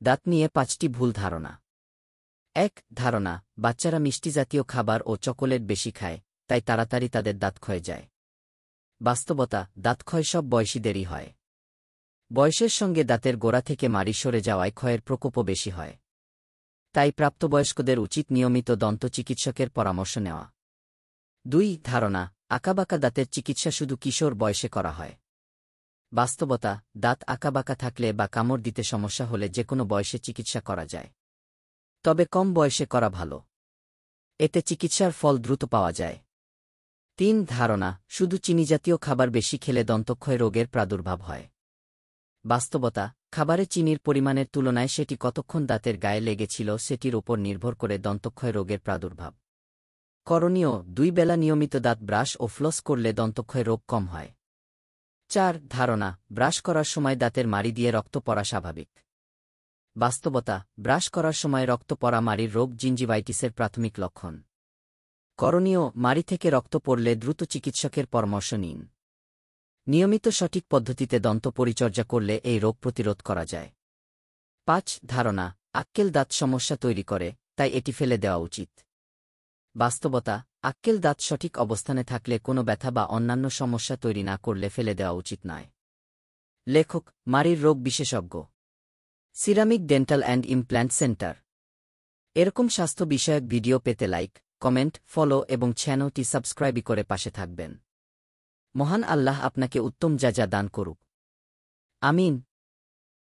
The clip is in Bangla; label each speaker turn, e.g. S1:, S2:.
S1: দাঁত নিয়ে ৫টি ভুল ধারণা। ১. ধারণা, বাচ্চারা মিষ্টি জাতীয় খাবার ও চকোলেট বেশি খায়, তাই তাড়াতাড়ি তাদের দাঁত ক্ষয়ে যায়। বাস্তবতা, দাঁত ক্ষয় সব বয়সীদেরই হয়। বয়সের সঙ্গে দাঁতের গোড়া থেকে মাড়ি সরে যাওয়ায় ক্ষয়ের প্রকোপও বেশি হয়। তাই প্রাপ্তবয়স্কদের উচিত নিয়মিত দন্ত চিকিৎসকের পরামর্শ নেওয়া। ২. ধারণা, আঁকাবাঁকা দাঁতের চিকিৎসা শুধু কিশোর বয়সে করা হয়। বাস্তবতা, দাঁত আঁকাবাঁকা থাকলে বা কামড় দিতে সমস্যা হলে যেকোনো বয়সে চিকিৎসা করা যায়। তবে কম বয়সে করা ভালো। এতে চিকিৎসার ফল দ্রুত পাওয়া যায়। ৩. ধারণা, শুধু চিনিজাতীয় খাবার বেশি খেলে দন্তক্ষয় রোগের প্রাদুর্ভাব হয়। বাস্তবতা, খাবারে চিনির পরিমাণের তুলনায় সেটি কতক্ষণ দাঁতের গায়ে লেগেছিল সেটির ওপর নির্ভর করে দন্তক্ষয় রোগের প্রাদুর্ভাব। করণীয়, ২ বেলা নিয়মিত দাঁত ব্রাশ ও ফ্লস করলে দন্তক্ষয় রোগ কম হয়। ৪. ধারণা, ব্রাশ করার সময় দাঁতের মাড়ি দিয়ে রক্ত পড়া স্বাভাবিক। বাস্তবতা, ব্রাশ করার সময় রক্ত পড়া মাড়ির রোগ জিঞ্জিভাইটিসের প্রাথমিক লক্ষণ। করণীয়, মাড়ি থেকে রক্ত পড়লে দ্রুত চিকিৎসকের পরামর্শ নিন। নিয়মিত সঠিক পদ্ধতিতে দন্ত পরিচর্যা করলে এই রোগ প্রতিরোধ করা যায়। ৫. ধারণা, আক্কেল দাঁত সমস্যা তৈরি করে, তাই এটি ফেলে দেওয়া উচিত। বাস্তবতা, আক্কেল দাঁত সঠিক অবস্থানে থাকলে কোনো ব্যথা বা অন্যান্য সমস্যা তৈরি না করলে ফেলে দেওয়া উচিত নয়। লেখক, মাড়ির রোগ বিশেষজ্ঞ, ceramic dental and implant centre. এরকম স্বাস্থ্য বিষয়ক ভিডিও পেতে লাইক, কমেন্ট, ফলো এবং চ্যানেলটি সাবস্ক্রাইব করে পাশে থাকবেন। মহান আল্লাহ আপনাকে উত্তম যা দান করুক। আমিন।